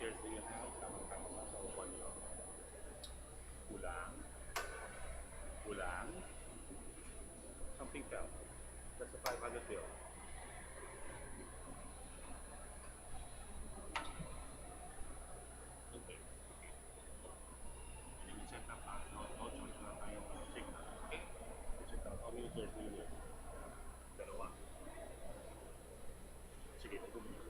chairs do you have? Tamang-tama ba sa upuan niyo? Kulang? Kulang? Something fell. That's a 500 bill. Okay. And then you check up no choice na tayong signal. Okay? You check out how many chairs do you need? Dalawa? Sige, tutuloy.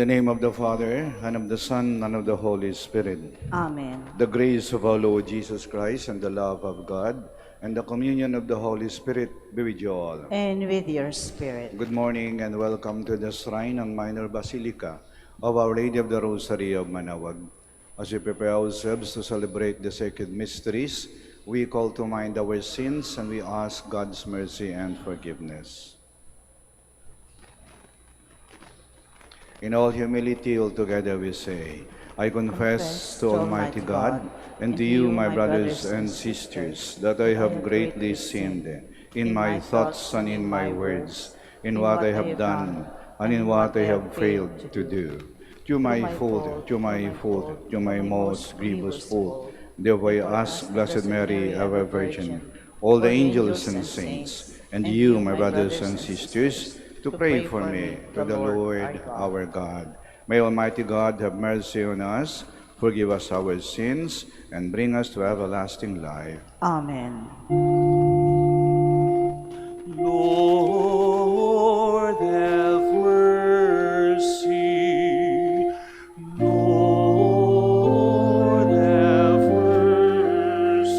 the name of the Father, and of the Son, and of the Holy Spirit. Amen. The grace of our Lord Jesus Christ, and the love of God, and the communion of the Holy Spirit be with you all. And with your spirit. Good morning and welcome to the Shrine and Minor Basilica of Our Lady of the Rosary of Manaoag. As we prepare ourselves to celebrate the sacred mysteries, we call to mind our sins and we ask God's mercy and forgiveness. In all humility, altogether we say, I confess to Almighty God and to you, my brothers and sisters, that I have greatly sinned in my thoughts and in my words, in what I have done and in what I have failed to do. Through my fault, through my most grievous fault. Therefore I ask Blessed Mary, ever Virgin, all the angels and saints, and you, my brothers and sisters, to pray for me to the Lord our God. May Almighty God have mercy on us, forgive us our sins, and bring us to everlasting life. Amen. Lord, have mercy. Lord, have mercy.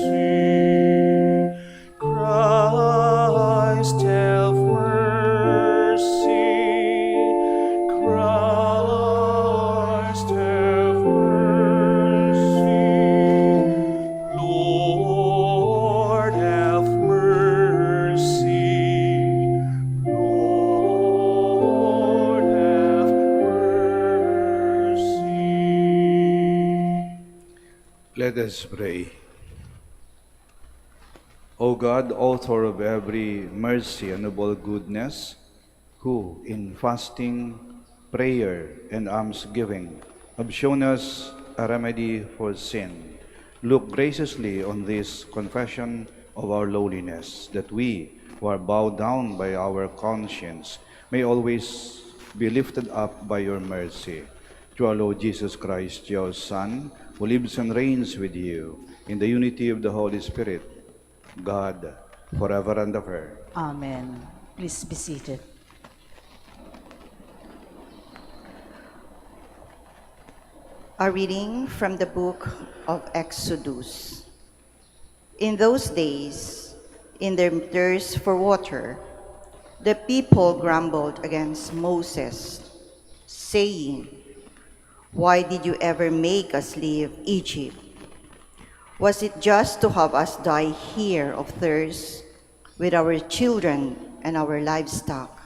Christ, have mercy. Christ, have mercy. Lord, have mercy. Lord, have mercy. Let us pray. O God, author of every mercy and of all goodness, who in fasting, prayer, and almsgiving have shown us a remedy for sin, look graciously on this confession of our lowliness, that we, who are bowed down by our conscience, may always be lifted up by your mercy. Through our Lord Jesus Christ, your Son, who lives and reigns with you in the unity of the Holy Spirit, God, forever and ever. Amen. Please be seated. A reading from the book of Exodus. In those days, in their thirst for water, the people grumbled against Moses, saying, "Why did you ever make us leave Egypt? Was it just to have us die here of thirst with our children and our livestock?"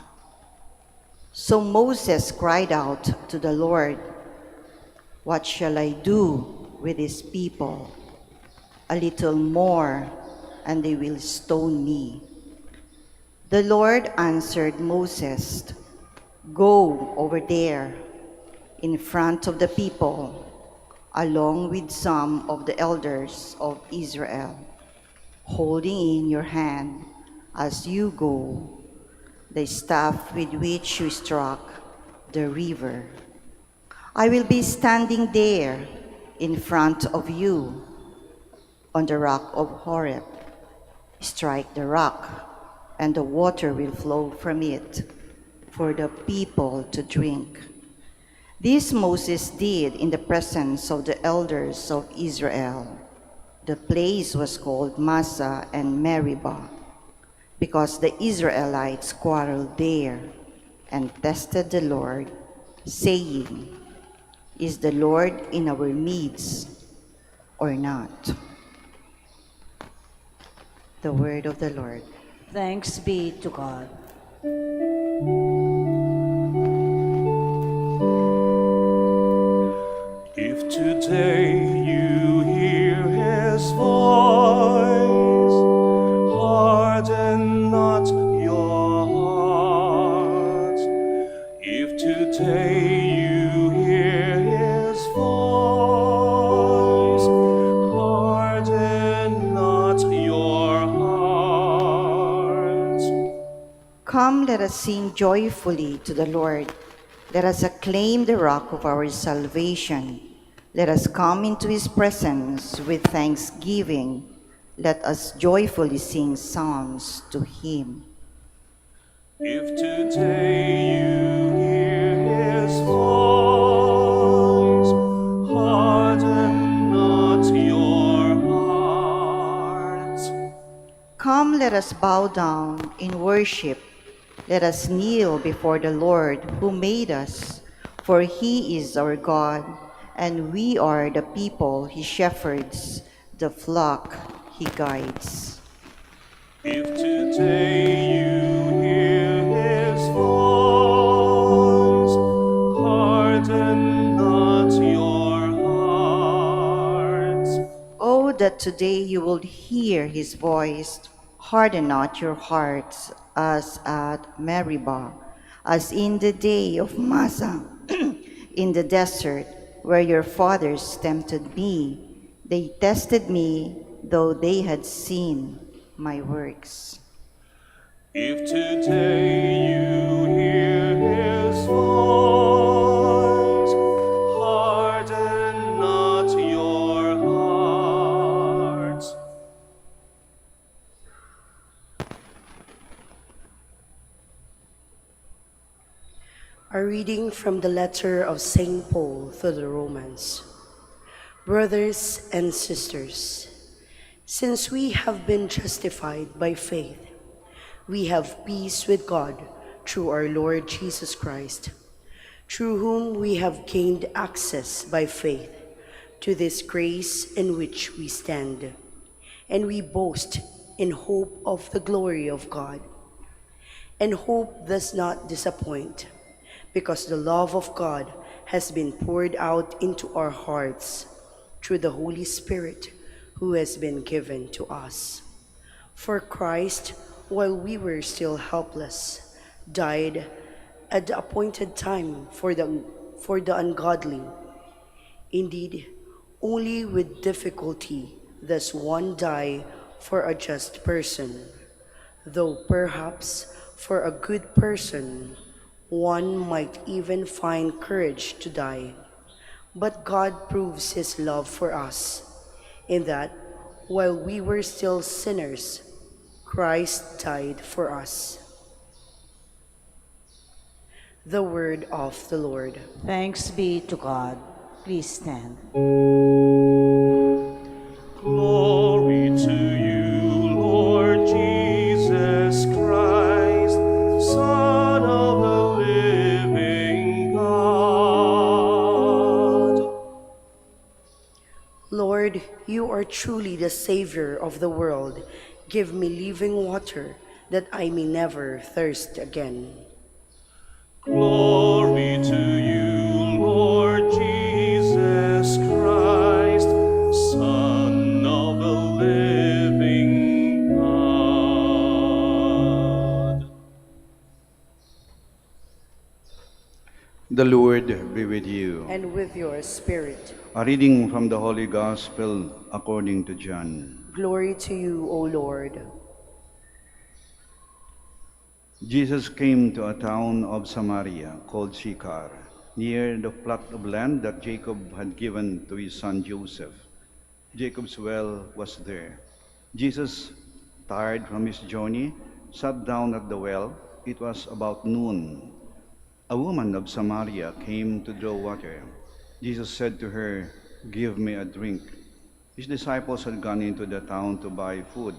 So Moses cried out to the Lord, "What shall I do with these people? A little more, and they will stone me." The Lord answered Moses, "Go over there in front of the people, along with some of the elders of Israel, holding in your hand as you go the staff with which you struck the river. I will be standing there in front of you on the rock of Horeb. Strike the rock, and the water will flow from it for the people to drink." This Moses did in the presence of the elders of Israel. The place was called Massah and Meribah, because the Israelites quarreled there and tested the Lord, saying, "Is the Lord in our midst or not?" The word of the Lord. Thanks be to God. If today you hear his voice, harden not your hearts. If today you hear his voice, harden not your hearts. Come, let us sing joyfully to the Lord. Let us acclaim the rock of our salvation. Let us come into his presence with thanksgiving. Let us joyfully sing psalms to him. If today you hear his voice, Come, let us bow down in worship. Let us kneel before the Lord who made us, for he is our God, and we are the people he shepherds, the flock he guides. If today you hear his voice, harden not your hearts. Oh, that today you would hear his voice. Harden not your hearts as at Meribah, as in the day of Massa, in the desert, where your fathers tempted me. They tested me, though they had seen my works. If today you hear his voice, harden not your hearts. A reading from the letter of St. Paul to the Romans. Brothers and sisters, since we have been justified by faith, we have peace with God through our Lord Jesus Christ, through whom we have gained access by faith to this grace in which we stand, and we boast in hope of the glory of God. And hope does not disappoint, because the love of God has been poured out into our hearts through the Holy Spirit who has been given to us. For Christ, while we were still helpless, died at the appointed time for the ungodly. Indeed, only with difficulty does one die for a just person, though perhaps for a good person one might even find courage to die. But God proves his love for us, in that while we were still sinners, Christ died for us. The word of the Lord. Thanks be to God. Please stand. Glory to you, Lord Jesus Christ, Son of the living God. Lord, you are truly the Savior of the world. Give me living water, that I may never thirst again. Glory to you, Lord Jesus Christ, Son of the living God. The Lord be with you. And with your spirit. A reading from the Holy Gospel according to John. Glory to you, O Lord. Jesus came to a town of Samaria called Sychar, near the plot of land that Jacob had given to his son Joseph. Jacob's well was there. Jesus, tired from his journey, sat down at the well. It was about noon. A woman of Samaria came to draw water. Jesus said to her, "Give me a drink." His disciples had gone into the town to buy food.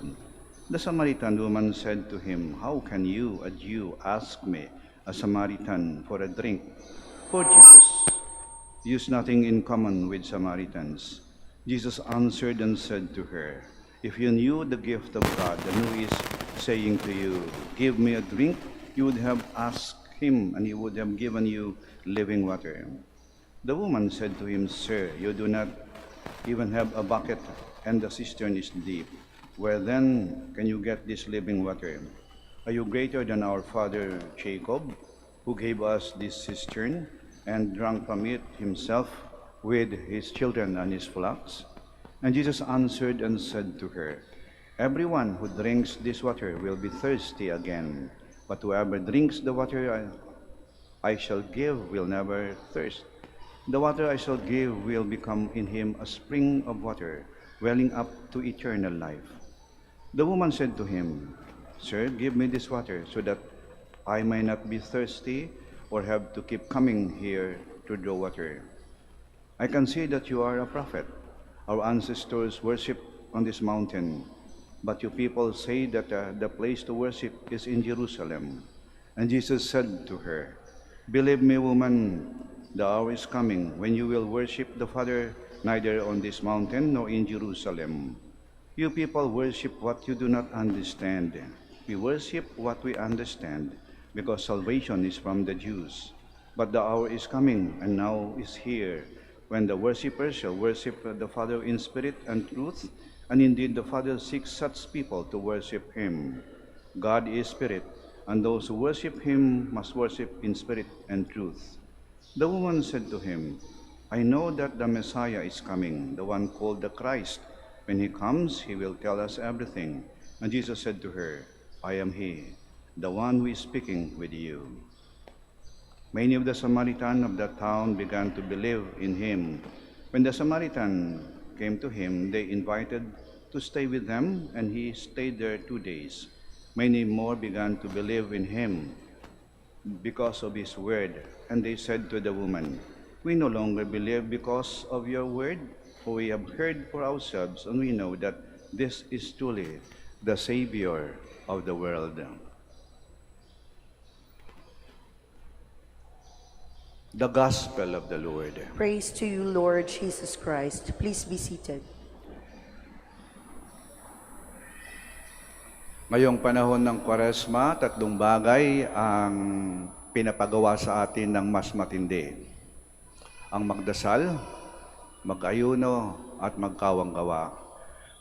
The Samaritan woman said to him, "How can you, a Jew, ask me, a Samaritan, for a drink?" For Jews use nothing in common with Samaritans. Jesus answered and said to her, "If you knew the gift of God and who is saying to you, 'Give me a drink,' you would have asked him, and he would have given you living water." The woman said to him, "Sir, you do not even have a bucket, and the cistern is deep. Where then can you get this living water? Are you greater than our father Jacob, who gave us this cistern and drank from it himself with his children and his flocks?" And Jesus answered and said to her, "Everyone who drinks this water will be thirsty again, but whoever drinks the water I shall give will never thirst. The water I shall give will become in him a spring of water, welling up to eternal life." The woman said to him, "Sir, give me this water so that I may not be thirsty or have to keep coming here to draw water. I can see that you are a prophet. Our ancestors worshipped on this mountain, but you people say that the place to worship is in Jerusalem. And Jesus said to her, Believe me, woman, the hour is coming when you will worship the Father neither on this mountain nor in Jerusalem. You people worship what you do not understand. We worship what we understand, because salvation is from the Jews. But the hour is coming, and now is here, when the worshippers shall worship the Father in spirit and truth, and indeed the Father seeks such people to worship him. God is spirit, and those who worship him must worship in spirit and truth. The woman said to him, I know that the Messiah is coming, the one called the Christ. When he comes, he will tell us everything. And Jesus said to her, I am he, the one who is speaking with you. Many of the Samaritans of that town began to believe in him. When the Samaritan came to him, they invited to stay with them, and he stayed there 2 days. Many more began to believe in him because of his word. And they said to the woman, We no longer believe because of your word, for we have heard for ourselves, and we know that this is truly the Savior of the world. The Gospel of the Lord. Praise to you, Lord Jesus Christ. Please be seated. Ngayong panahon ng Kwaresma, 3 bagay ang pinapagawa sa atin ng mas matindi. Ang magdasal, mag-ayuno, at magkawanggawa.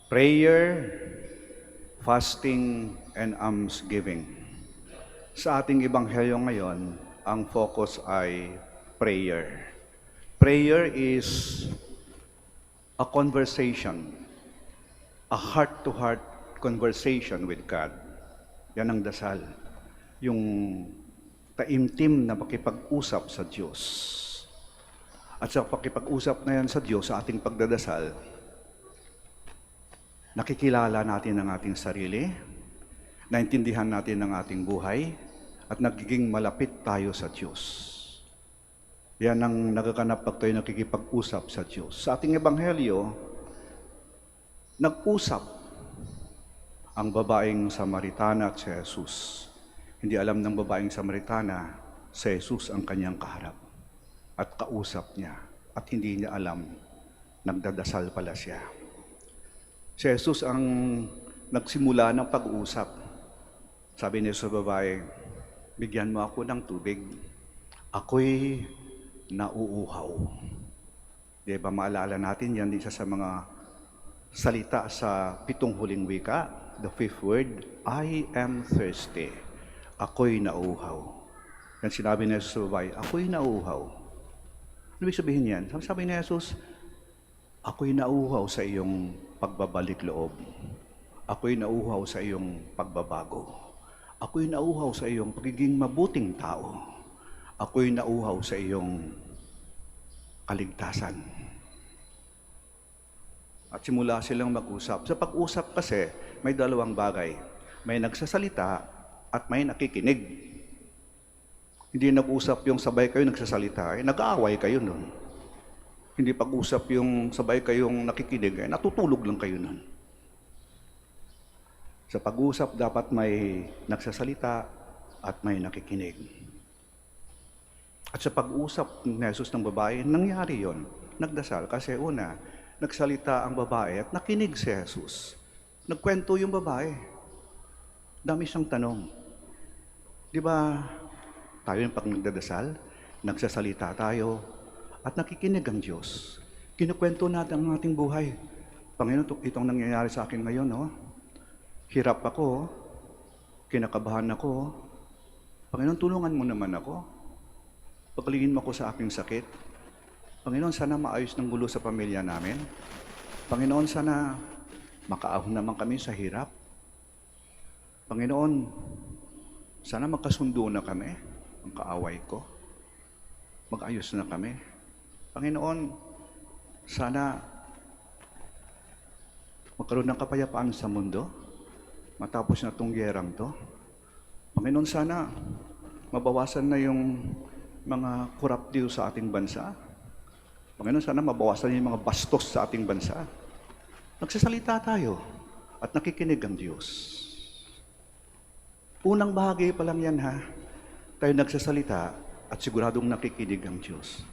Prayer, fasting, and almsgiving. Sa ating ebanghelyo ngayon, ang focus ay prayer. Prayer is a conversation, a heart-to-heart conversation with God. Yan ang dasal. Yung taimtim na pakipag-usap sa Diyos. At sa pakipag-usap na yan sa Diyos, sa ating pagdadasal, nakikilala natin ang ating sarili, naintindihan natin ang ating buhay, at nagiging malapit tayo sa Diyos. Yan ang nagaganap pag tayo nakikipag-usap sa Diyos. Sa ating ebanghelyo, nag-usap ang babaeng Samaritana at si Jesus. Hindi alam ng babaeng Samaritana, si Jesus ang kanyang kaharap. At kausap niya. At hindi niya alam, nagdadasal pala siya. Si Jesus ang nagsimula ng pag-uusap. Sabi niya sa babae, bigyan mo ako ng tubig. Ako'y nauuhaw. Di ba maalala natin, yan isa sa mga salita sa 7 huling wika. The 5th word, I am thirsty. Ako'y nauuhaw. Yan sinabi ni Jesus sa babae, ako'y nauuhaw. Ano ibig sabihin yan? Sabi ni Jesus, ako'y nauuhaw sa iyong pagbabalik loob. Ako'y nauuhaw sa iyong pagbabago. Ako'y nauuhaw sa iyong pagiging mabuting tao. Ako'y nauuhaw sa iyong kaligtasan. At simula silang mag-usap. Sa pag-usap kasi, may 2 bagay. May nagsasalita at may nakikinig. Hindi nag-usap yung sabay kayo nagsasalita, nag-aaway kayo nun. Hindi pag-usap yung sabay kayong nakikinig, natutulog lang kayo nun. Sa pag-usap, dapat may nagsasalita at may nakikinig. At sa pag-usap ni Jesus ng babae, nangyari yon. Nagdasal kasi una, nagsalita ang babae at nakinig si Jesus. Nagkwento yung babae. Dami siyang tanong. Di ba tayo yung pag nagdadasal, nagsasalita tayo, at nakikinig ang Diyos. Kinukwento natin ang ating buhay. Panginoon, itong nangyayari sa akin ngayon, no? Hirap ako, kinakabahan ako. Panginoon, tulungan mo naman ako. Pagalingin mo ako sa aking sakit. Panginoon, sana maayos ng gulo sa pamilya namin. Panginoon, sana makaahon naman kami sa hirap. Panginoon, sana magkasundo na kami, ang kaaway ko. Mag-ayos na kami. Panginoon, sana magkaroon ng kapayapaan sa mundo, matapos na itong gerang to. Panginoon, sana mabawasan na yung mga koruptiyo sa ating bansa. Panginoon, sana mabawasan yung mga bastos sa ating bansa. Nagsasalita tayo. at nakikinig ang Diyos. Unang bahagi pa lang yan ha. Tayo nagsasalita at siguradong nakikinig ang Diyos.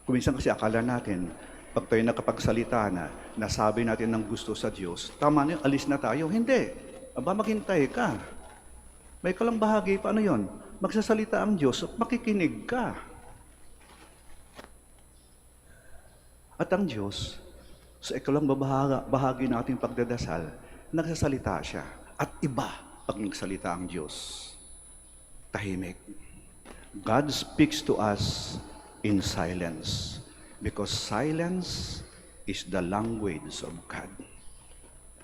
Kuminsan kasi akala natin, pag tayo nakapagsalita na, nasabi natin ng gusto sa Diyos, tama na, alis na tayo. Hindi. Aba, maghintay ka. May kalang bahagi, paano yon? Magsasalita ang Diyos at makikinig ka. At ang Diyos, sa ikalang bahagi ng ating pagdadasal, nagsasalita siya. At iba pag nagsalita ang Diyos. Tahimik. God speaks to us in silence. Because silence is the language of God.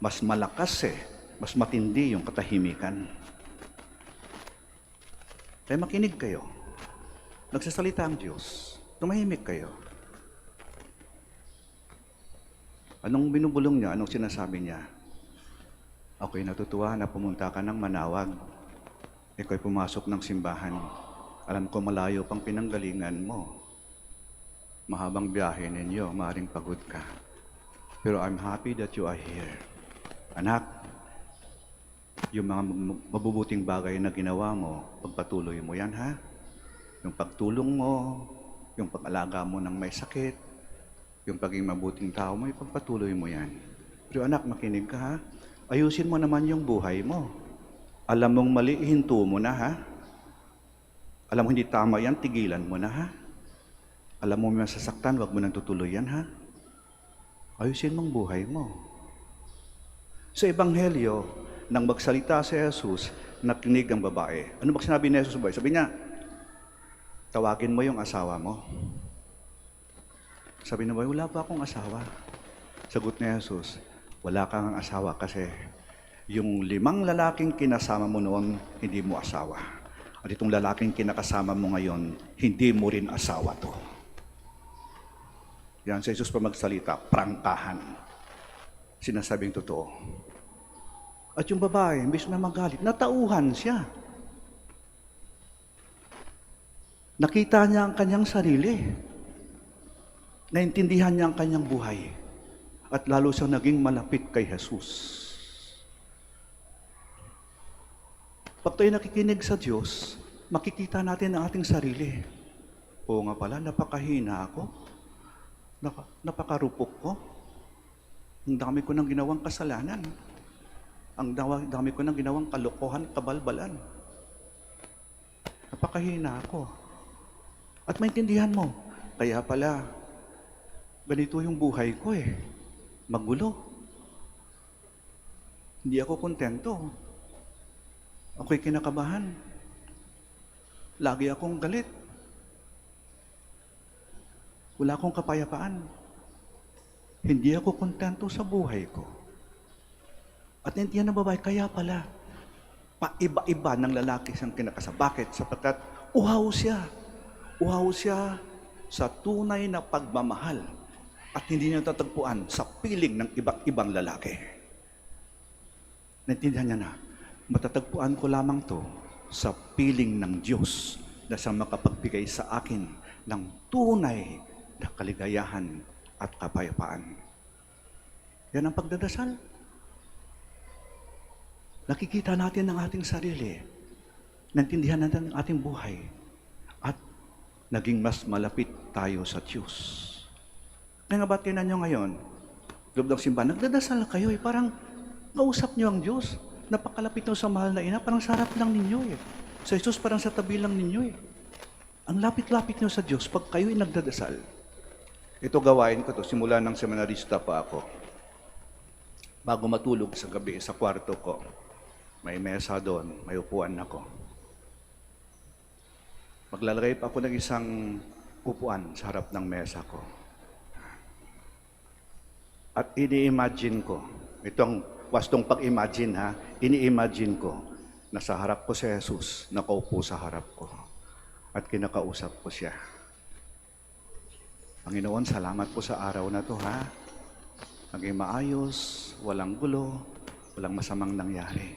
Mas malakas mas matindi yung katahimikan. Kaya makinig kayo. Nagsasalita ang Diyos. Tumahimik kayo. Anong binubulong niya? Anong sinasabi niya? Ako'y natutuwa na pumunta ka ng Manaoag. Ikaw pumasok ng simbahan. Alam ko malayo pang pinanggalingan mo. Mahabang biyahe ninyo, maaaring pagod ka. Pero I'm happy that you are here. Anak, yung mga mabubuting bagay na ginawa mo, pagpatuloy mo yan, ha? Yung pagtulong mo, yung pag-alaga mo ng may sakit, yung pagiging mabuting tao mo, ipagpatuloy mo yan. Pero anak, makinig ka, ha? Ayusin mo naman yung buhay mo. Alam mong mali, hinto mo na, ha? Alam mo hindi tama yan, tigilan mo na, ha? Alam mo may masasaktan, wag mo nang tutuloy yan, ha? Ayusin mong buhay mo. Sa Ebanghelyo, nang magsalita si Jesus, nakinig ang babae. Ano ba sinabi ni Jesus? Sabi niya, tawagin mo yung asawa mo. Sabi na ba, wala pa akong asawa. Sagot ni Jesus, wala kang asawa kasi yung 5 lalaking kinasama mo noon, hindi mo asawa. At itong lalaking kinakasama mo ngayon, hindi mo rin asawa to. Yan sa Jesus pa magsalita, prangkahan. Sinasabing totoo. At yung babae, imbis na magalit, natauhan siya. Nakita niya ang kanyang sarili. Naintindihan niya ang kanyang buhay. At lalo siyang naging malapit kay Jesus. Pag tayo nakikinig sa Diyos, makikita natin ang ating sarili. Oo nga pala, napakahina ako. Napakarupok ko. Ang dami ko nang ginawang kasalanan. Ang dami ko nang ginawang kalokohan, kabalbalan. Napakahina ako. At maintindihan mo, kaya pala, ganito yung buhay ko Magulo. Hindi ako kontento. Ako'y kinakabahan. Lagi akong galit. Wala akong kapayapaan. Hindi ako kontento sa buhay ko. At nandiyan ng babae, kaya pala, paiba-iba ng lalaki siyang kinakasama. Bakit? Sapagkat uhaw siya. Uhaw siya sa tunay na pagmamahal. At hindi niya tatagpuan sa piling ng iba't ibang lalaki. Naintindihan niya na, matatagpuan ko lamang to sa piling ng Diyos na siyang makapagbigay sa akin ng tunay na kaligayahan at kapayapaan. Yan ang pagdadasal. Nakikita natin ang ating sarili. Naintindihan natin ang ating buhay. At naging mas malapit tayo sa Diyos. Kaya nga ba't tinan nyo ngayon, loob ng simbahan, nagdadasal kayo parang kausap nyo ang Diyos. Napakalapit nyo sa mahal na ina, parang sarap lang ninyo Sa Jesus parang sa tabi lang ninyo Ang lapit-lapit nyo sa Diyos pag kayo'y nagdadasal. Ito gawain ko to, simula ng seminarista pa ako. Bago matulog sa gabi, sa kwarto ko, may mesa doon, may upuan ako. Maglalagay pa ako ng isang upuan sa harap ng mesa ko. At ini-imagine ko, itong wastong pag-imagine ini-imagine ko na sa harap ko si Jesus, nakaupo sa harap ko at kinakausap ko siya. Panginoon, salamat po sa araw na to Naging maayos, walang gulo, walang masamang nangyari.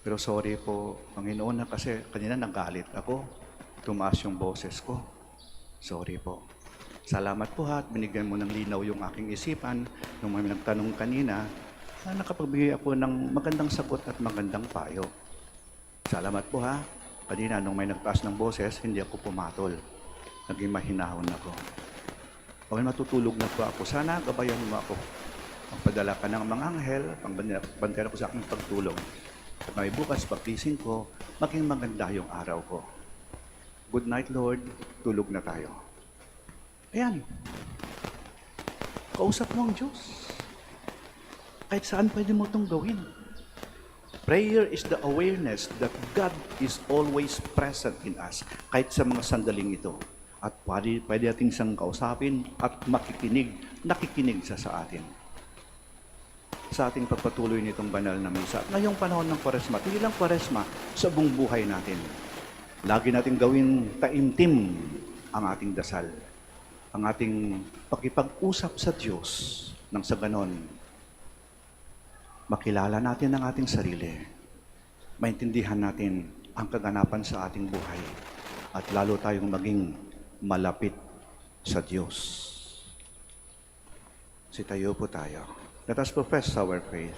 Pero sorry po, Panginoon, kasi kanina nagalit ako. Tumaas yung boses ko. Sorry po. Salamat po ha at binigyan mo ng linaw yung aking isipan nung may nagtanong kanina na nakapagbigay ako ng magandang sagot at magandang payo. Salamat po ha. Kanina nung may nagtaas ng boses, hindi ako pumatol. Naging mahinahon ako. Pag matutulog na po ako, sana gabayan mo ako. Pagpadala ka ng mga anghel, pangbantayan ko sa aking pagtulong. At may bukas, pagkising ko, maging maganda yung araw ko. Good night, Lord. Tulog na tayo. Ayan. Kausap mo ang Diyos. Kahit saan pwede mo itong gawin. Prayer is the awareness that God is always present in us. Kahit sa mga sandaling ito. At pwede natin siyang kausapin at nakikinig siya sa atin. Sa ating pagpatuloy nitong banal na misa. Ngayong panahon ng Kwaresma, hindi lang Kwaresma, sa buong buhay natin. Lagi natin gawin taimtim ang ating dasal. Ang ating pakipag-usap sa Diyos nang sa ganon, makilala natin ang ating sarili. Maintindihan natin ang kaganapan sa ating buhay. At lalo tayong maging malapit sa Diyos. Sitayo po tayo. Let us profess our faith.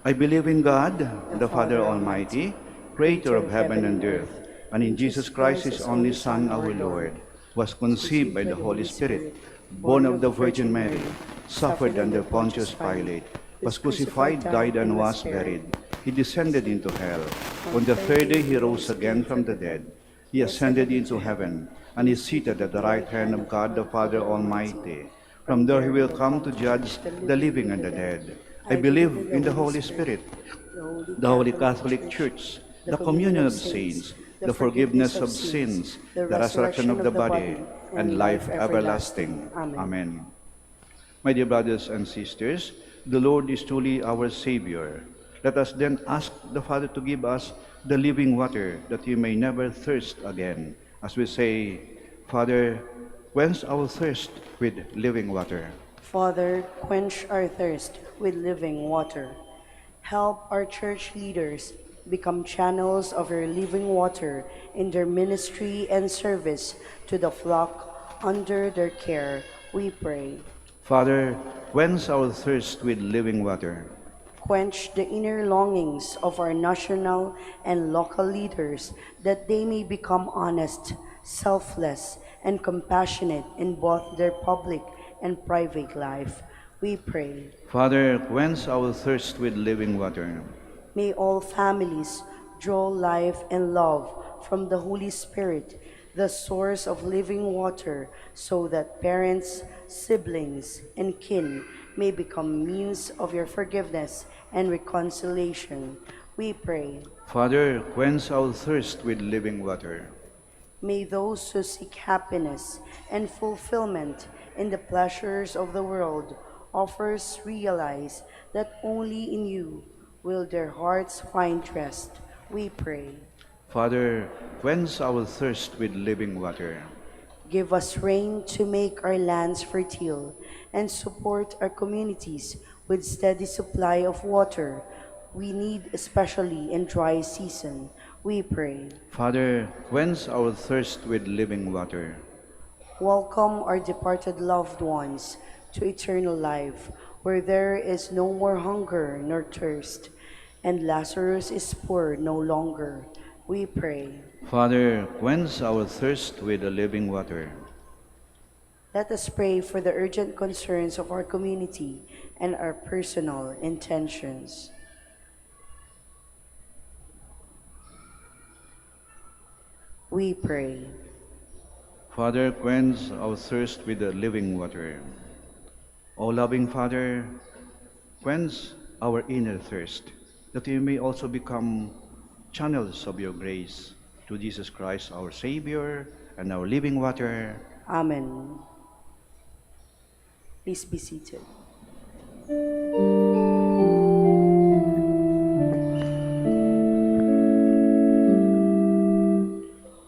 I believe in God, the Father Almighty, creator of heaven and earth, and in Jesus Christ, His only Son, our Lord, was conceived by the Holy Spirit, born of the Virgin Mary, suffered under Pontius Pilate, was crucified, died, and was buried. He descended into hell. On the third day, He rose again from the dead. He ascended into heaven, and is seated at the right hand of God the Father Almighty. From there He will come to judge the living and the dead. I believe in the Holy Spirit, the Holy Catholic Church, the communion of saints, the forgiveness of sins, the resurrection of the body, and life everlasting. Amen. My dear brothers and sisters, the Lord is truly our Savior. Let us then ask the Father to give us the living water, that we may never thirst again. As we say, Father, quench our thirst with living water. Father, quench our thirst with living water. Help our church leaders become channels of your living water in their ministry and service to the flock under their care, we pray. Father, quench our thirst with living water. Quench the inner longings of our national and local leaders, that they may become honest, selfless, and compassionate in both their public and private life, we pray. Father, quench our thirst with living water. May all families draw life and love from the Holy Spirit, the source of living water, so that parents, siblings, and kin may become means of your forgiveness and reconciliation. We pray. Father, quench our thirst with living water. May those who seek happiness and fulfillment in the pleasures of the world offers realize that only in you will their hearts find rest. We pray. Father, quench our thirst with living water. Give us rain to make our lands fertile and support our communities with steady supply of water we need, especially in dry season. We pray. Father, quench our thirst with living water. Welcome our departed loved ones to eternal life, where there is no more hunger nor thirst, and Lazarus is poor no longer. We pray. Father, quench our thirst with the living water. Let us pray for the urgent concerns of our community and our personal intentions. We pray. Father, quench our thirst with the living water. O loving Father, quench our inner thirst, that we may also become channels of your grace through Jesus Christ, our Savior, and our living water. Amen. Please be seated.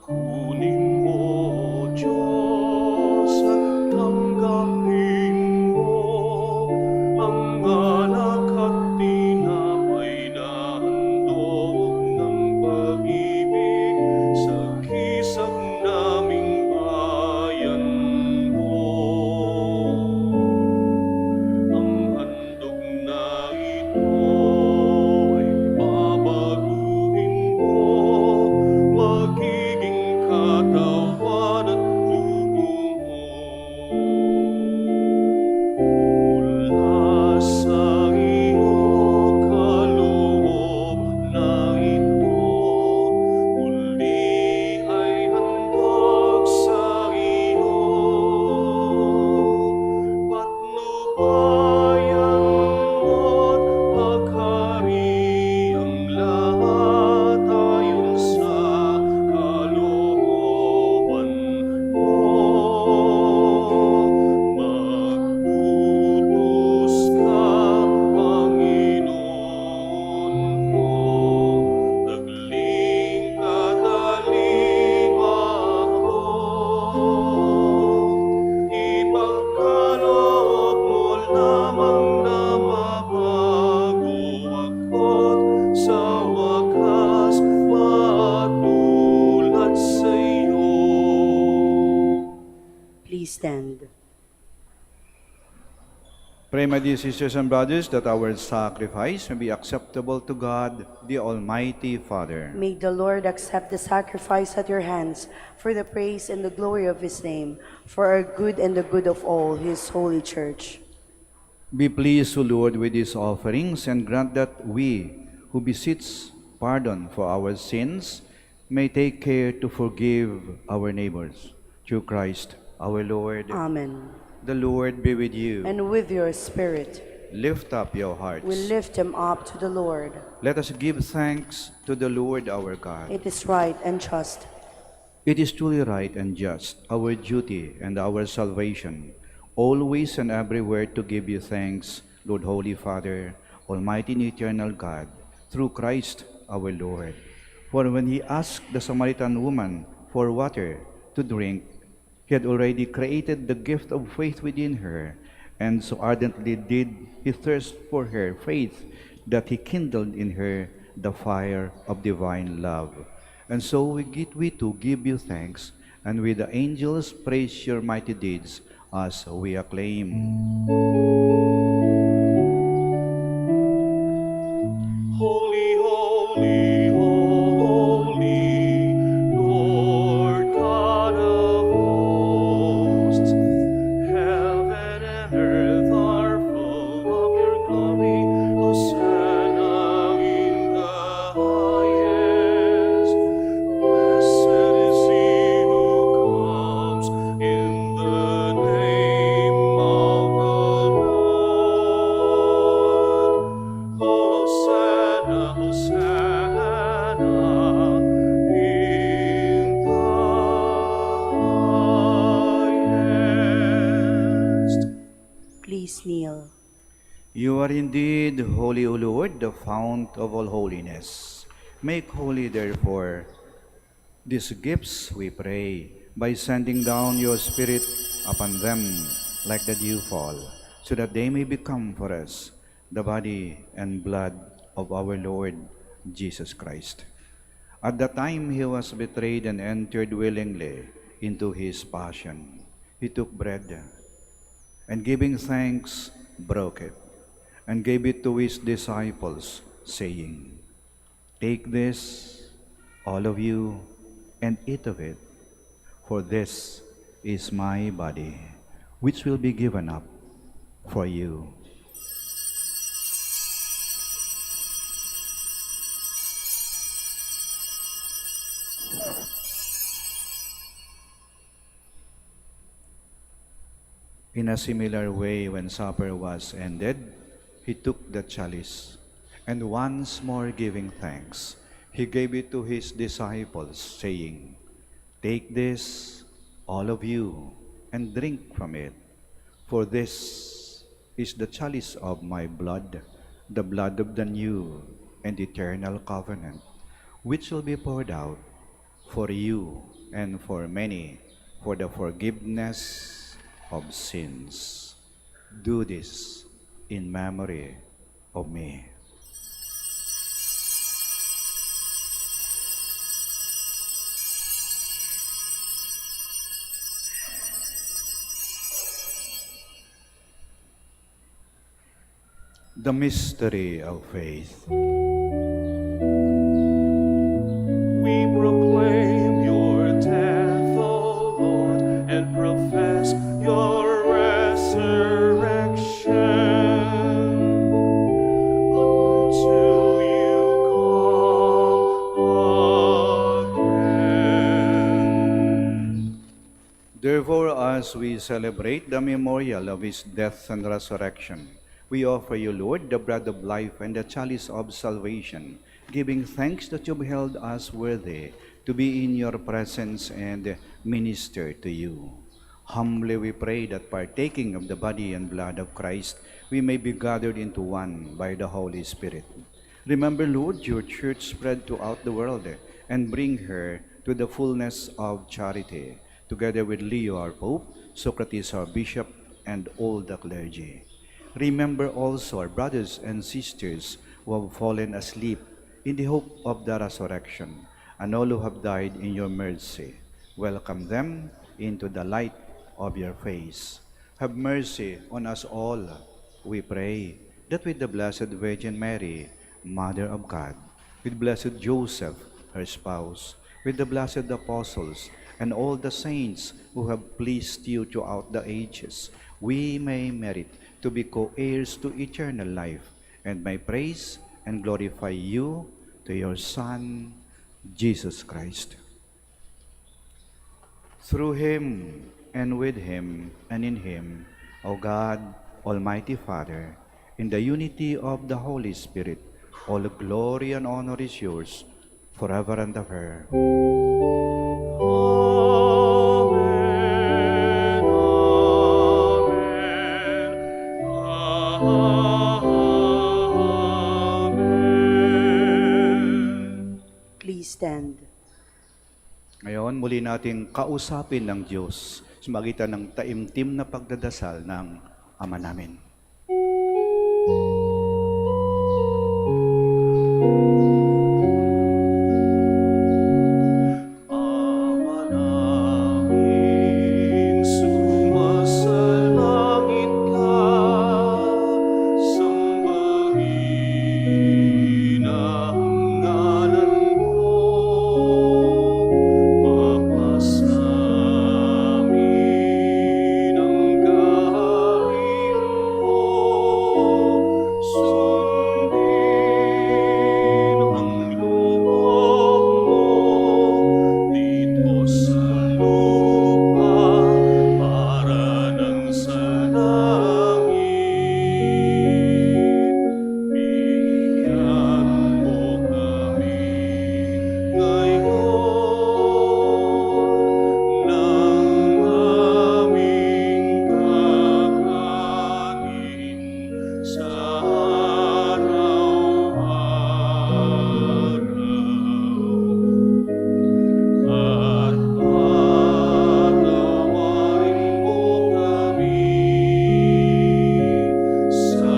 Kunin mo, Diyos, at tanggapin mo ang alak at tinapay na handog ng pag-ibig sa kisag naming bayan stand. Pray, my dear sisters and brothers, that our sacrifice may be acceptable to God, the Almighty Father. May the Lord accept the sacrifice at your hands for the praise and the glory of his name, for our good and the good of all his holy church. Be pleased, O Lord, with these offerings, and grant that we, who beseech pardon for our sins, may take care to forgive our neighbors. Through Christ our Lord. Amen. The Lord be with you. And with your spirit, Lift up your hearts. we lift them up to the Lord. Let us give thanks to the Lord our God. It is right and just. It is truly right and just, our duty and our salvation, always and everywhere to give you thanks, Lord, Holy Father, Almighty and eternal God, through Christ our Lord. For when he asked the Samaritan woman for water to drink, he had already created the gift of faith within her, and so ardently did he thirst for her faith that he kindled in her the fire of divine love. And so we too give you thanks, and with the angels praise your mighty deeds as we acclaim. Holy, holy, holy, Lord God of hosts. Heaven and earth are full of your glory. Hosanna in the highest. Blessed is he who comes in the name of the Lord. Hosanna, Hosanna in the highest. Please kneel. You are indeed holy, O Lord, the fount of all holiness. Make holy, therefore, these gifts, we pray, by sending down your Spirit upon them like the dewfall, so that they may become for us the body and blood of our Lord Jesus Christ. At the time he was betrayed and entered willingly into his passion, he took bread, and giving thanks, broke it, and gave it to his disciples, saying, "Take this, all of you, and eat of it, for this is my body, which will be given up for you." In a similar way, when supper was ended, he took the chalice, and once more giving thanks, he gave it to his disciples, saying, "Take this, all of you, and drink from it, for this is the chalice of my blood, the blood of the new and eternal covenant, which will be poured out for you and for many for the forgiveness of sins. Do this in memory of me." The mystery of faith. We proclaim your death, O Lord, and profess your resurrection until you come again. Therefore, as we celebrate the memorial of his death and resurrection, we offer you, Lord, the bread of life and the chalice of salvation, giving thanks that you beheld us worthy to be in your presence and minister to you. Humbly we pray that partaking of the body and blood of Christ, we may be gathered into one by the Holy Spirit. Remember, Lord, your church spread throughout the world, and bring her to the fullness of charity, together with Leo our Pope, Socrates our Bishop, and all the clergy. Remember also our brothers and sisters who have fallen asleep in the hope of the resurrection, and all who have died in your mercy. Welcome them into the light of your face. Have mercy on us all, we pray, that with the Blessed Virgin Mary, Mother of God, with Blessed Joseph, her spouse, with the blessed apostles, and all the saints who have pleased you throughout the ages, we may merit to be co-heirs to eternal life, and may praise and glorify you to your Son, Jesus Christ. Through him, and with him, and in him, O God, Almighty Father, in the unity of the Holy Spirit, all glory and honor is yours, forever and ever. Please stand. Ngayon, muli nating kausapin ng Diyos sa magitan ng taimtim na pagdadasal ng Ama namin. Ama namin, sumasalangit ka, sambahin ang ngalan mo, mapasamin ang gawain mo, sundin ang loob mo dito sa lupa para nang sa langit. Bigyan mo kami ngayon ng aming kakanin sa araw-araw. At patawarin mo kami sa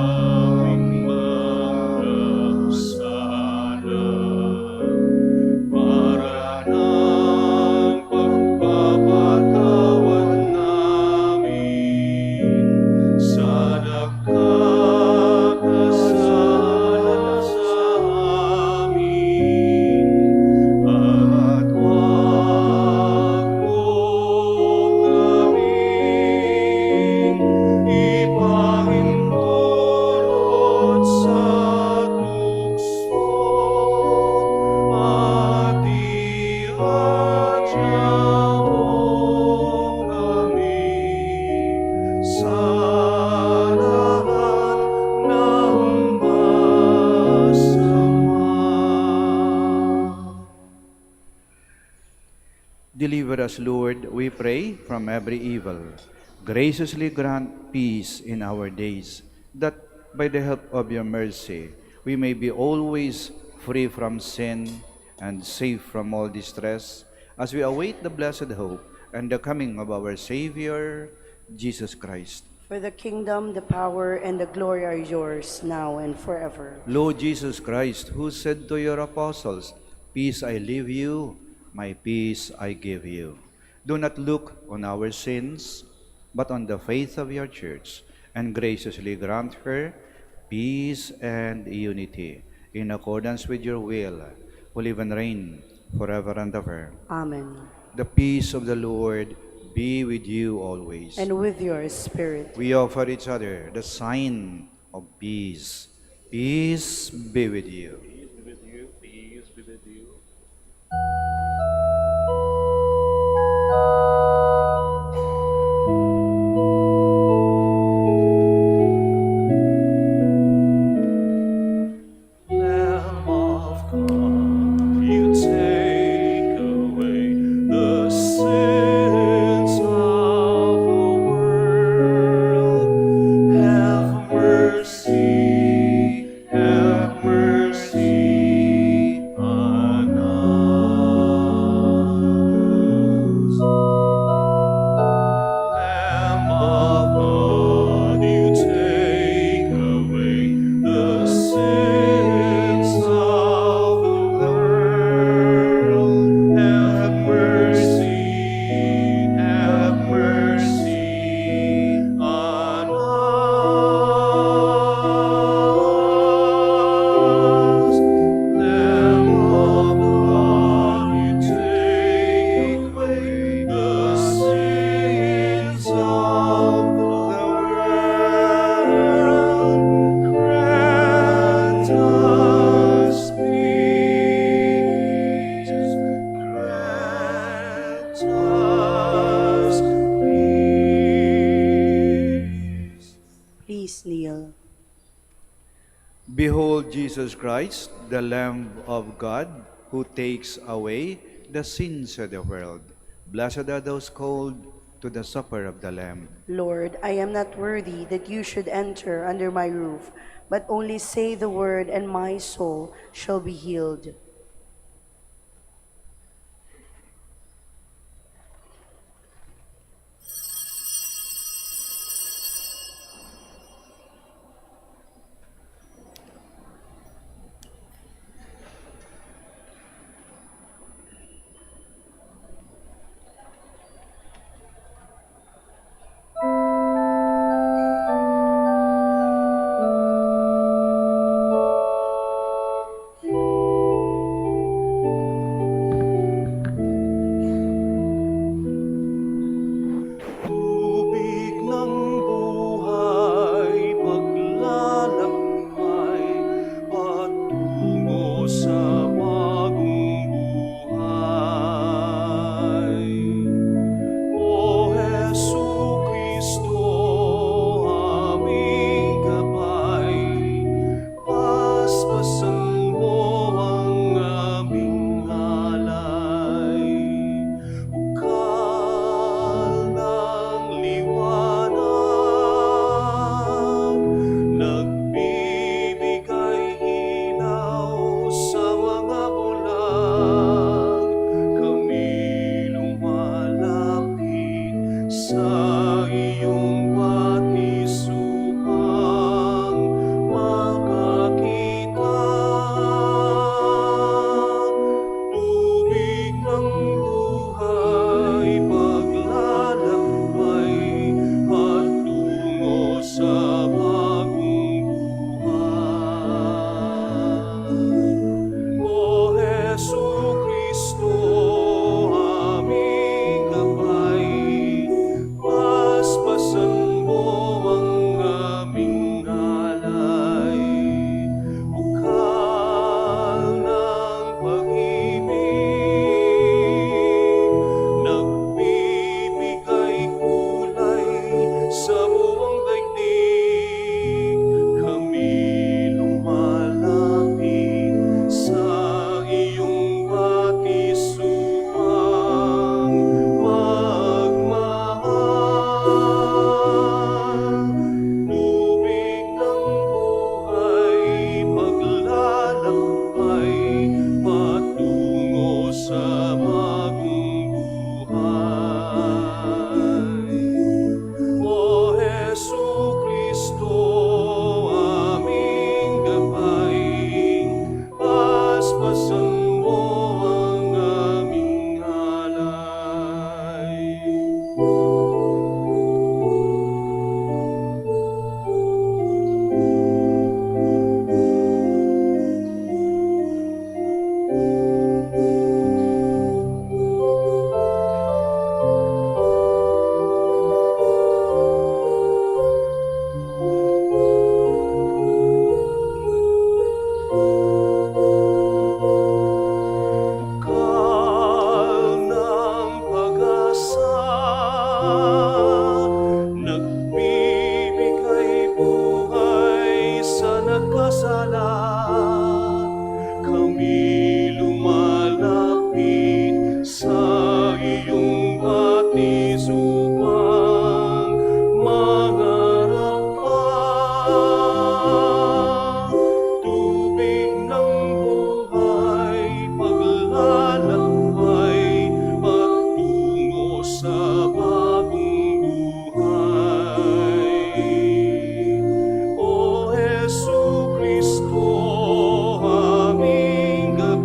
aming mga sala, para ng pagpapatawad namin sa nagkakasala sa amin. At huwag mo kaming ipahintulot sa tukso, at iadya mo kami sa lahat ng masama. Deliver us, Lord, we pray, from every evil. Graciously grant peace in our days, that by the help of your mercy, we may be always free from sin and safe from all distress, as we await the blessed hope and the coming of our Savior, Jesus Christ. For the kingdom, the power, and the glory are yours, now and forever. Lord Jesus Christ, who said to your apostles, "Peace I leave you, my peace I give you," do not look on our sins, but on the faith of your church, and graciously grant her peace and unity, in accordance with your will, who live and reign forever and ever. Amen. The peace of the Lord be with you always. And with your spirit. We offer each other the sign of peace. Peace be with you. Peace be with you. Peace be with you. Lamb of God, you take away the sins of the world. Have mercy, Behold Jesus Christ, the Lamb of God, who takes away the sins of the world. Blessed are those called to the supper of the Lamb. Lord, I am not worthy that you should enter under my roof, but only say the word, and my soul shall be healed. Tubig ng buhay, paglalakbay, patungo sa bagong buhay. O Jesu Kristo, aming gabay, paspasan mo ang aming alay. Ukal ng liwanag, nagbibigay ilaw sa mga bulag. Kami lumalapit sa iyong batis upang makakita. Tubig ng buhay, paglalakbay, patungo sa bagong buhay. O Jesu Kristo, aming gabay, paspasan mo ang aming alay. Bukal ng pag-ibig, nagbibigay kulay sa buong daigdig. Kami lumalapit sa iyong batis upang magmahal. Tubig ng buhay, paglalakbay, patungo sa bagong buhay. O Jesu Kristo, aming gabay, paspasan mo ang aming alay. Kal ng pag-asa, nagbibigay buhay sa nagkasala. Kami lumalapit sa iyong batis upang mangarap pa. Tubig ng buhay, paglalakbay, patungo sa bagong buhay. O Jesu Kristo, aming gabay,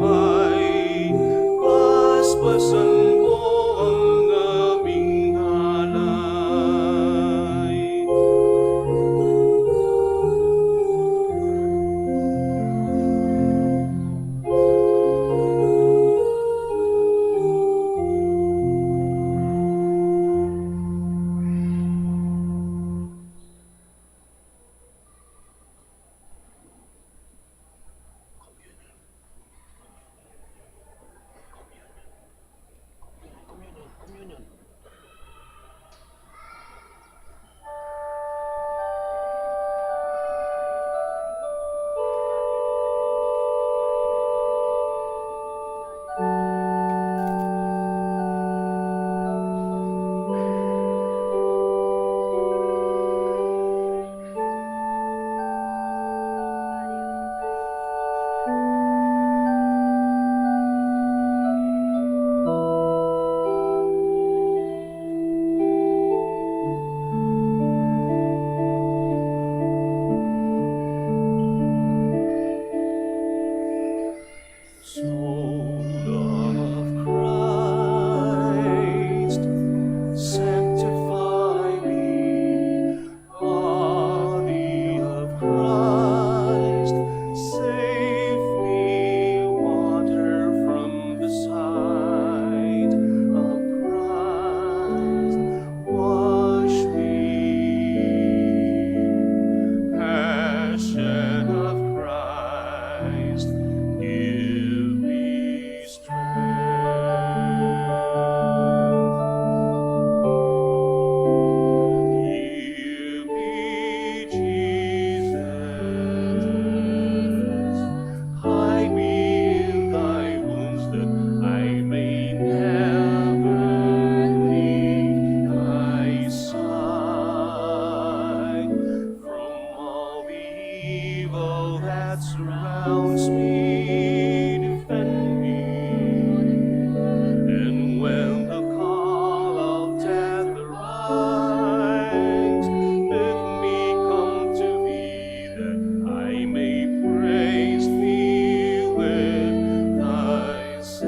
surrounds me, defend me. And when the call of death arrives, bid me come to thee, that I may praise thee with thy saints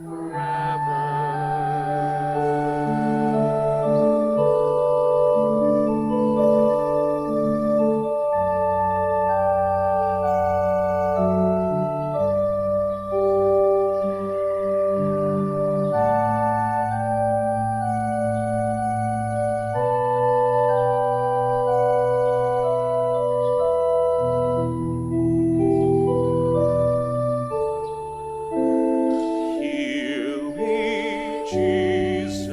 forever. Heal me, Jesus.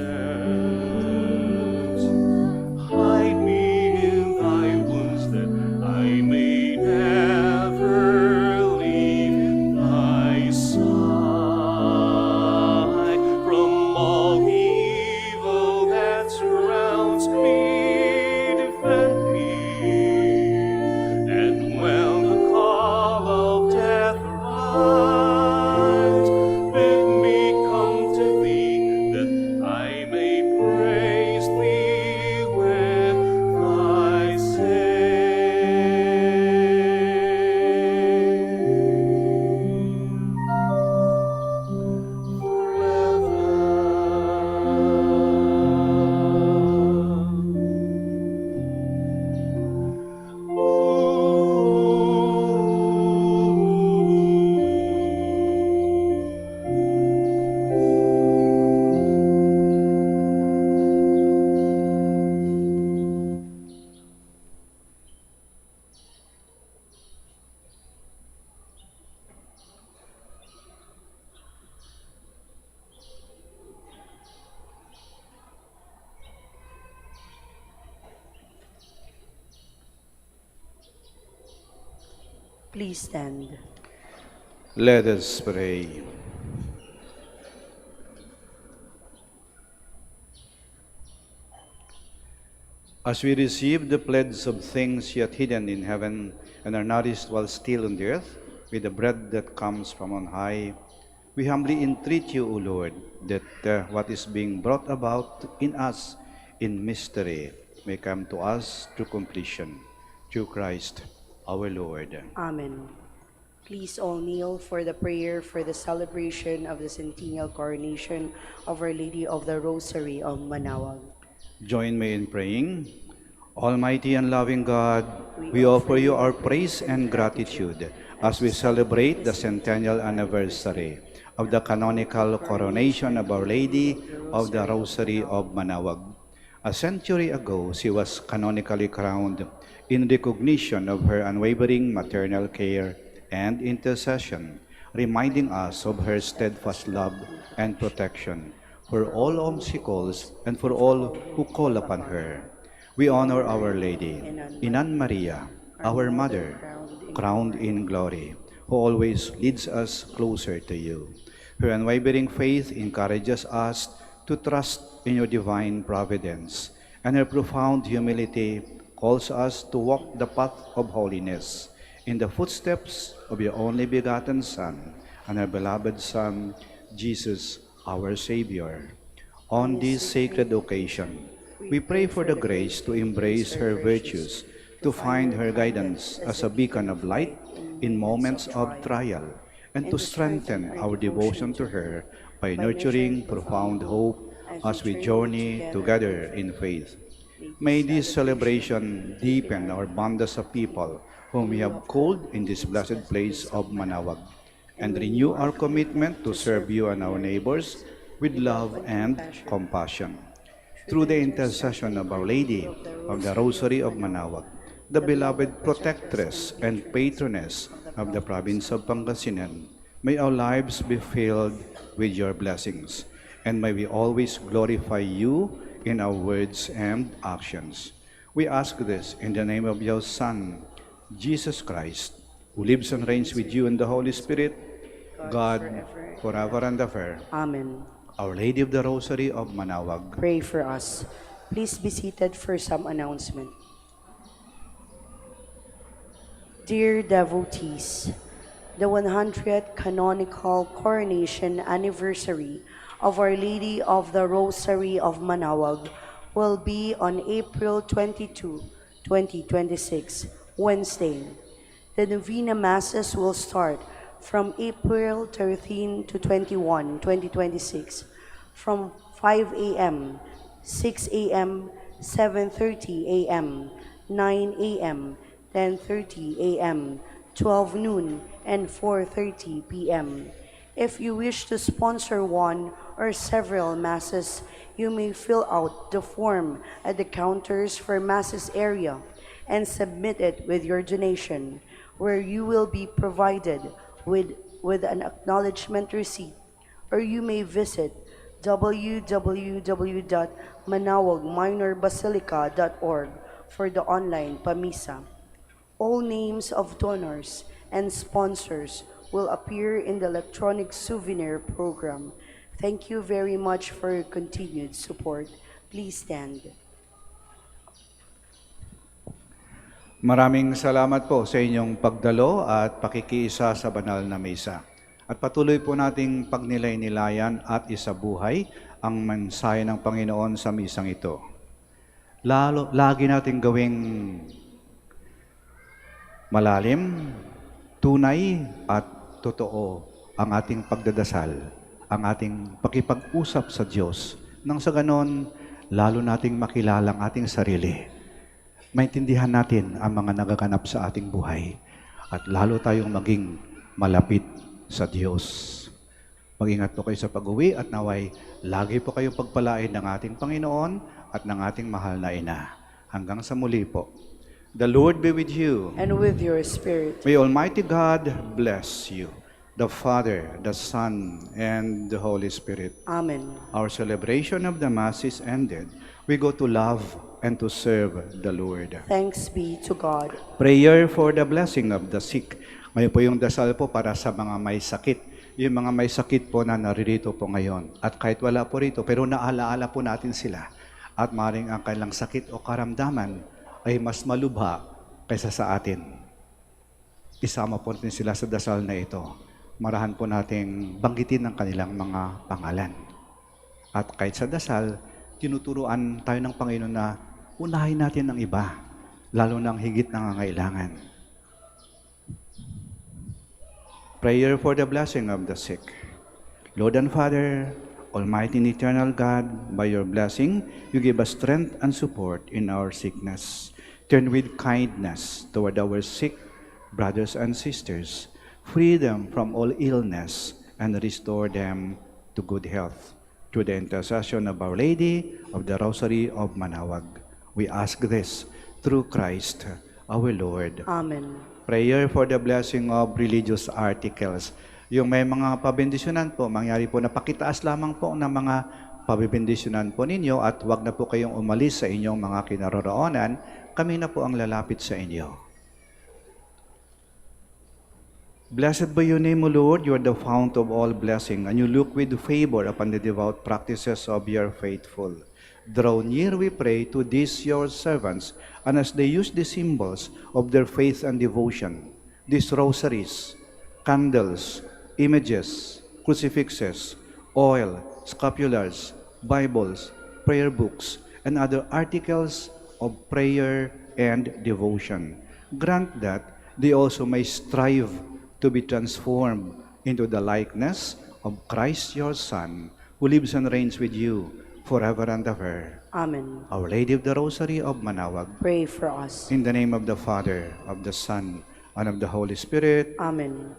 Hide me in thy wounds, that I may never leave thy side. From all the evil that surrounds me, defend me. And when the call of death arrives, bid me come to thee, that I may praise thee with thy Please stand. Let us pray. As we receive the pledge of things yet hidden in heaven and are nourished while still on the earth with the bread that comes from on high, we humbly entreat you, O Lord, that what is being brought about in us in mystery may come to us to completion. Through Christ our Lord. Amen. Please all kneel for the prayer for the celebration of the centennial coronation of Our Lady of the Rosary of Manaoag. Join me in praying. Almighty and loving God, we offer you our praise and gratitude as we celebrate the centennial anniversary of the canonical coronation of Our Lady of the Rosary of Manaoag. A century ago, she was canonically crowned in recognition of her unwavering maternal care and intercession, reminding us of her steadfast love and protection for all whom she calls and for all who call upon her. We honor Our Lady, Inan Maria, our Mother, crowned in glory, who always leads us closer to you. Her unwavering faith encourages us to trust in your divine providence, and her profound humility calls us to walk the path of holiness in the footsteps of your only begotten Son and our beloved Son, Jesus, our Savior. On this sacred occasion, we pray for the grace to embrace her virtues, to find her guidance as a beacon of light in moments of trial, and to strengthen our devotion to her by nurturing profound hope as we journey together in faith. May this celebration deepen our bond as a people whom we have called in this blessed place of Manaoag, and renew our commitment to serve you and our neighbors with love and compassion. Through the intercession of Our Lady of the Rosary of Manaoag, the beloved protectress and patroness of the province of Pangasinan, may our lives be filled with your blessings, and may we always glorify you in our words and actions. We ask this in the name of your Son, Jesus Christ, who lives and reigns with you in the Holy Spirit, God, forever and ever. Amen. Our Lady of the Rosary of Manaoag, Pray for us. Please be seated for some announcement. Dear devotees, the 100th canonical coronation anniversary of Our Lady of the Rosary of Manaoag will be on April 22, 2026, Wednesday. The Novena Masses will start from April 13 to 21, 2026, from 5 a.m., 6 a.m., 7:30 a.m., 9 a.m., 10:30 a.m., 12 noon, and 4:30 p.m. If you wish to sponsor one or several masses, you may fill out the form at the counters for masses area and submit it with your donation, where you will be provided with an acknowledgement receipt, or you may visit www.manawagminorbasilica.org for the online pamisa. All names of donors and sponsors will appear in the electronic souvenir program. Thank you very much for your continued support. Please stand. Maraming salamat po sa inyong pagdalo at pakikiisa sa banal na misa. At patuloy po nating pagnilay-nilayan at isabuhay ang mensahe ng Panginoon sa misang ito. Lagi nating gawing malalim, tunay at totoo ang ating pagdadasal, ang ating pakipag-usap sa Diyos. Nang sa ganon, lalo nating makilala ang ating sarili. Maintindihan natin ang mga nagaganap sa ating buhay at lalo tayong maging malapit sa Diyos. Mag-ingat po kayo sa pag-uwi at naway lagi po kayong pagpalain ng ating Panginoon at ng ating mahal na Ina. Hanggang sa muli po. The Lord be with you. And with your spirit. May Almighty God bless you, the Father, the Son, and the Holy Spirit. Amen. Our celebration of the Mass is ended. We go to love and to serve the Lord. Thanks be to God. Prayer for the blessing of the sick. Ngayon po yung dasal po para sa mga may sakit. Yung mga may sakit po na naririto po ngayon. At kahit wala po rito, pero naalaala po natin sila. At maring ang kanilang sakit o karamdaman ay mas malubha kaysa sa atin. Isama po natin sila sa dasal na ito. Marahan po nating banggitin ang kanilang mga pangalan. At kahit sa dasal, tinuturuan tayo ng Panginoon na unahin natin ang iba, lalo ng higit nangangailangan. Prayer for the blessing of the sick. Lord and Father, Almighty and eternal God, by your blessing, you give us strength and support in our sickness. Turn with kindness toward our sick brothers and sisters. Free them from all illness and restore them to good health. Through the intercession of Our Lady of the Rosary of Manaoag, we ask this through Christ our Lord. Amen. Prayer for the blessing of religious articles. Yung may mga pabendisyonan po, mangyari po na pakitaas lamang po ng mga pabibendisyonan po ninyo at huwag na po kayong umalis sa inyong mga kinaroroonan. Kami na po ang lalapit sa inyo. Blessed be your name, O Lord. You are the fount of all blessing, and you look with favor upon the devout practices of your faithful. Draw near, we pray, to these your servants, and as they use the symbols of their faith and devotion, these rosaries, candles, images, crucifixes, oil, scapulars, Bibles, prayer books, and other articles of prayer and devotion. Grant that they also may strive to be transformed into the likeness of Christ your Son, who lives and reigns with you forever and ever. Amen. Our Lady of the Rosary of Manaoag, Pray for us. in the name of the Father, of the Son, and of the Holy Spirit. Amen.